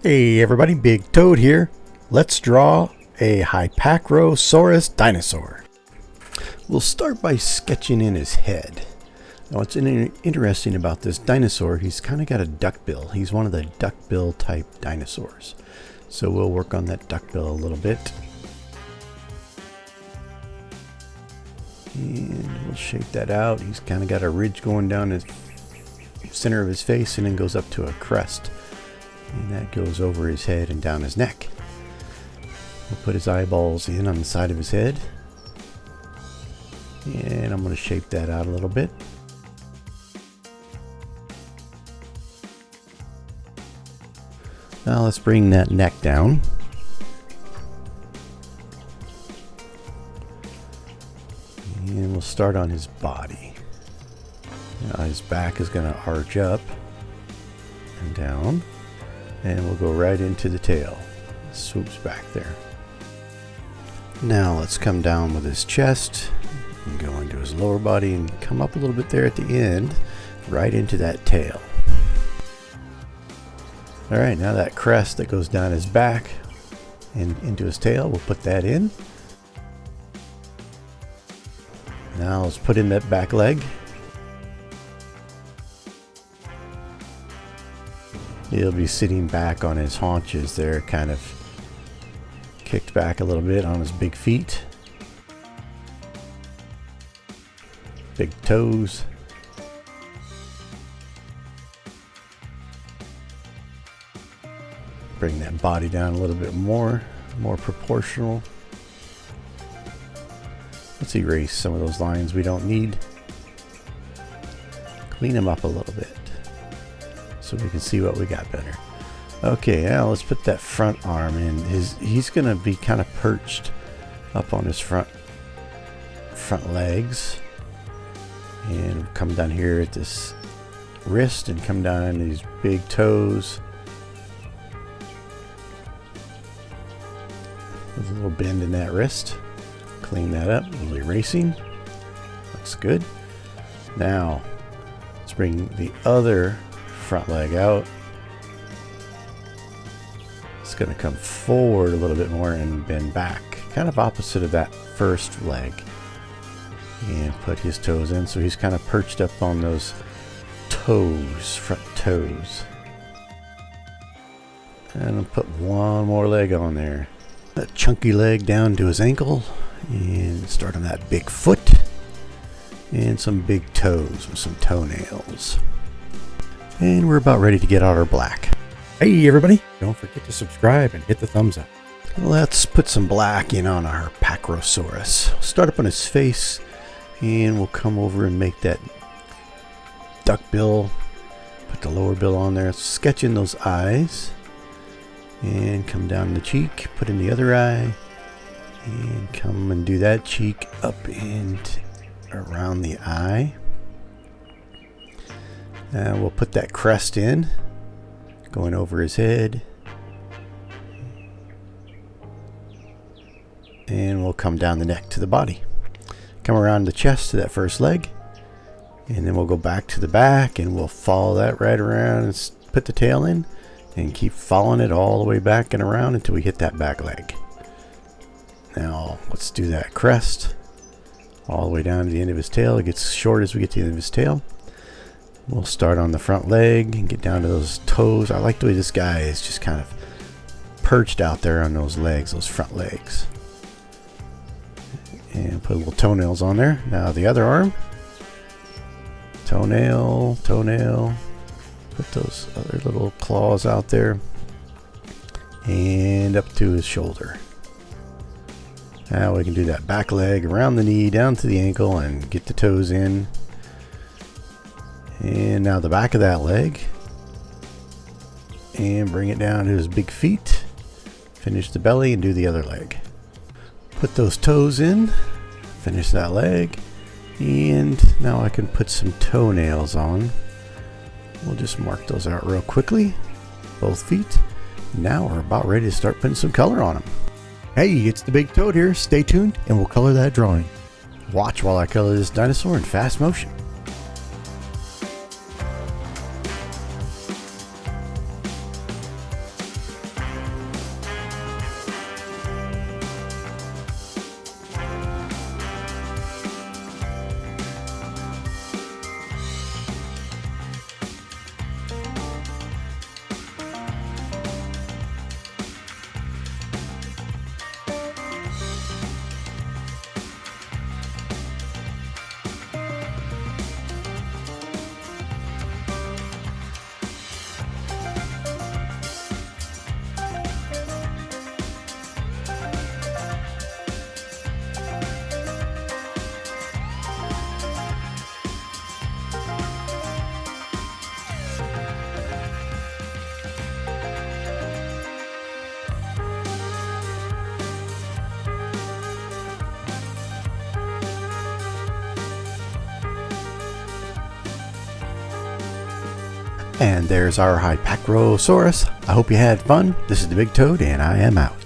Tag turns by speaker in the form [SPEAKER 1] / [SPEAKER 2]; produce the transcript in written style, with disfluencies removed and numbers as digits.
[SPEAKER 1] Hey everybody, Big Toad here. Let's draw a Hypacrosaurus Dinosaur. We'll start by sketching in his head. Now what's interesting about this dinosaur, he's kind of got a duckbill. He's one of the duckbill type dinosaurs. So we'll work on that duckbill a little bit. And we'll shape that out. He's kind of got a ridge going down his center of his face and then goes up to a crest. And that goes over his head and down his neck. We'll put his eyeballs in on the side of his head. And I'm going to shape that out a little bit. Now let's bring that neck down. And we'll start on his body. Now his back is going to arch up and down. And we'll go right into the tail. It swoops back there. Now let's come down with his chest and go into his lower body and come up a little bit there at the end, right into that tail. Alright, now that crest that goes down his back and into his tail, we'll put that in. Now let's put in that back leg. He'll be sitting back on his haunches there, kind of kicked back a little bit on his big feet. Big toes. Bring that body down a little bit more proportional. Let's erase some of those lines we don't need. Clean them up a little bit, so we can see what we got better. Okay, now let's put that front arm in. He's gonna be kind of perched up on his front legs, and come down here at this wrist and come down into these big toes. There's a little bend in that wrist. Clean that up, a little erasing. Looks good. Now let's bring the other front leg out. It's going to come forward a little bit more and bend back, kind of opposite of that first leg, and put his toes in, so he's kind of perched up on those toes, front toes. And I'll put one more leg on there, a chunky leg down to his ankle, and start on that big foot and some big toes with some toenails. And we're about ready to get out our black. Hey everybody, don't forget to subscribe and hit the thumbs up. Let's put some black in on our Hypacrosaurus. Start up on his face, and we'll come over and make that duck bill. Put the lower bill on there, sketch in those eyes, and come down the cheek, put in the other eye, and come and do that cheek up and around the eye. And we'll put that crest in, going over his head. And we'll come down the neck to the body. Come around the chest to that first leg. And then we'll go back to the back and we'll follow that right around and put the tail in. And keep following it all the way back and around until we hit that back leg. Now let's do that crest all the way down to the end of his tail. It gets short as we get to the end of his tail. We'll start on the front leg and get down to those toes. I like the way this guy is just kind of perched out there on those legs, those front legs. And put little toenails on there. Now the other arm. Toenail, toenail. Put those other little claws out there. And up to his shoulder. Now we can do that back leg around the knee, down to the ankle, and get the toes in. And now the back of that leg, and bring it down to his big feet. Finish the belly and do the other leg. Put those toes in, finish that leg, and now I can put some toenails on. We'll just mark those out real quickly, both feet. Now we're about ready to start putting some color on them. Hey, it's the Big Toad here. Stay tuned and we'll color that drawing. Watch while I color this dinosaur in fast motion. And there's our Hypacrosaurus. I hope you had fun. This is the Big Toad, and I am out.